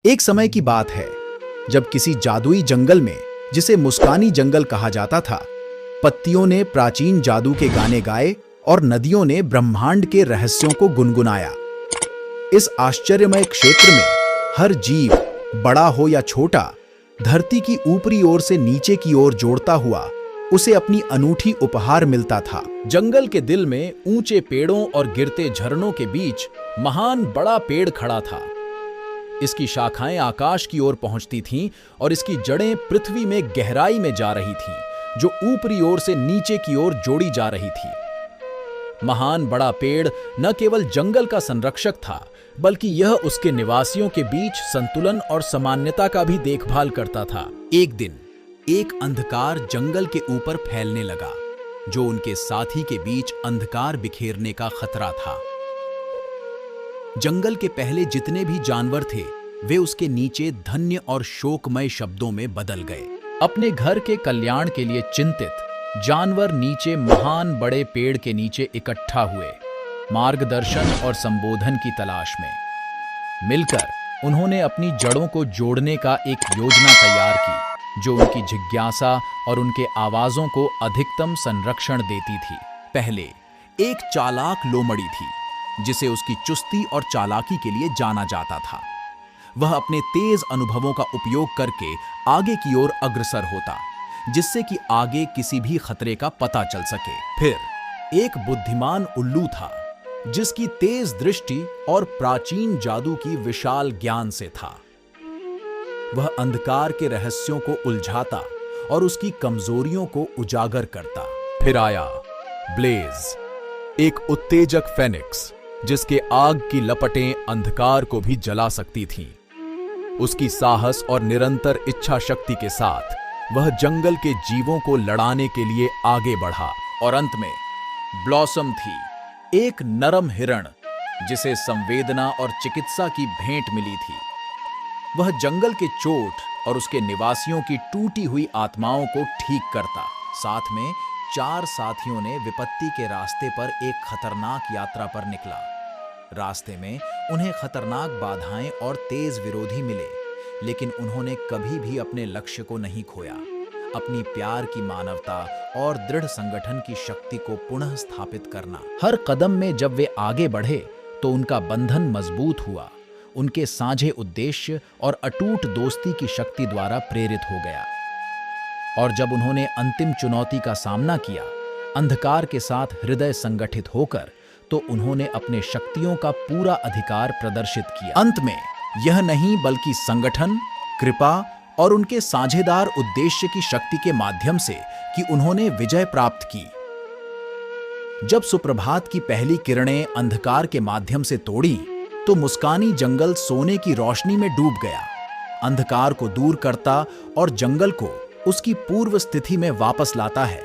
एक समय की बात है जब किसी जादुई जंगल में, जिसे मुस्कानी जंगल कहा जाता था, पत्तियों ने प्राचीन जादू के गाने गाए और नदियों ने ब्रह्मांड के रहस्यों को गुनगुनाया। इस आश्चर्यमय क्षेत्र में हर जीव, बड़ा हो या छोटा, धरती की ऊपरी ओर से नीचे की ओर जोड़ता हुआ उसे अपनी अनूठी उपहार मिलता था। जंगल के दिल में ऊंचे पेड़ों और गिरते झरनों के बीच महान बड़ा पेड़ खड़ा था। इसकी शाखाएं आकाश की ओर पहुंचती थीं और इसकी जड़ें पृथ्वी में गहराई में जा रही थीं, जो ऊपरी ओर से नीचे की ओर जोड़ी जा रही थी। महान बड़ा पेड़ न केवल जंगल का संरक्षक था, बल्कि यह उसके निवासियों के बीच संतुलन और सामान्यता का भी देखभाल करता था। एक दिन एक अंधकार जंगल के ऊपर फैलने लगा, जो उनके साथी के बीच अंधकार बिखेरने का खतरा था। जंगल के पहले जितने भी जानवर थे, वे उसके नीचे धन्य और शोकमय शब्दों में बदल गए। अपने घर के कल्याण के लिए चिंतित जानवर नीचे महान बड़े पेड़ के नीचे इकट्ठा हुए, मार्गदर्शन और संबोधन की तलाश में। मिलकर उन्होंने अपनी जड़ों को जोड़ने का एक योजना तैयार की, जो उनकी जिज्ञासा और उनके आवाजों को अधिकतम संरक्षण देती थी। पहले एक चालाक लोमड़ी थी, जिसे उसकी चुस्ती और चालाकी के लिए जाना जाता था। वह अपने तेज अनुभवों का उपयोग करके आगे की ओर अग्रसर होता, जिससे कि आगे किसी भी खतरे का पता चल सके। फिर एक बुद्धिमान उल्लू था, जिसकी तेज दृष्टि और प्राचीन जादू की विशाल ज्ञान से था। वह अंधकार के रहस्यों को उलझाता और उसकी कमजोरियों को उजागर करता। फिर आया ब्लेज, एक उत्तेजक फेनिक्स, जिसके आग की लपटें अंधकार को भी जला सकती थीं। उसकी साहस और निरंतर इच्छा शक्ति के साथ वह जंगल के जीवों को लड़ाने के लिए आगे बढ़ा। और अंत में ब्लॉसम थी, एक नरम हिरण, जिसे संवेदना और चिकित्सा की भेंट मिली थी। वह जंगल के चोट और उसके निवासियों की टूटी हुई आत्माओं को ठीक करता। साथ में 4 साथियों ने विपत्ति के रास्ते पर एक खतरनाक यात्रा पर निकला। रास्ते में उन्हें खतरनाक बाधाएं और तेज विरोधी मिले, लेकिन उन्होंने कभी भी अपने लक्ष्य को नहीं खोया। अपनी प्यार की मानवता और दृढ़ संगठन की शक्ति को पुनः स्थापित करना। हर कदम में जब वे आगे बढ़े, तो उनका बंधन मजबूत हुआ, उनके साझे उद्देश्य और अटूट दोस्ती की शक्ति द्वारा प्रेरित हो गया। और जब उन्होंने अंतिम चुनौती का सामना किया, अंधकार के साथ हृदय संगठित होकर, तो उन्होंने अपने शक्तियों का पूरा अधिकार प्रदर्शित किया। अंत में यह नहीं बल्कि संगठन, कृपा और उनके साझेदार उद्देश्य की शक्ति के माध्यम से कि उन्होंने विजय प्राप्त की। जब सुप्रभात की पहली किरणें अंधकार के माध्यम से तोड़ी, तो मुस्कानी जंगल सोने की रोशनी में डूब गया, अंधकार को दूर करता और जंगल को उसकी पूर्व स्थिति में वापस लाता है।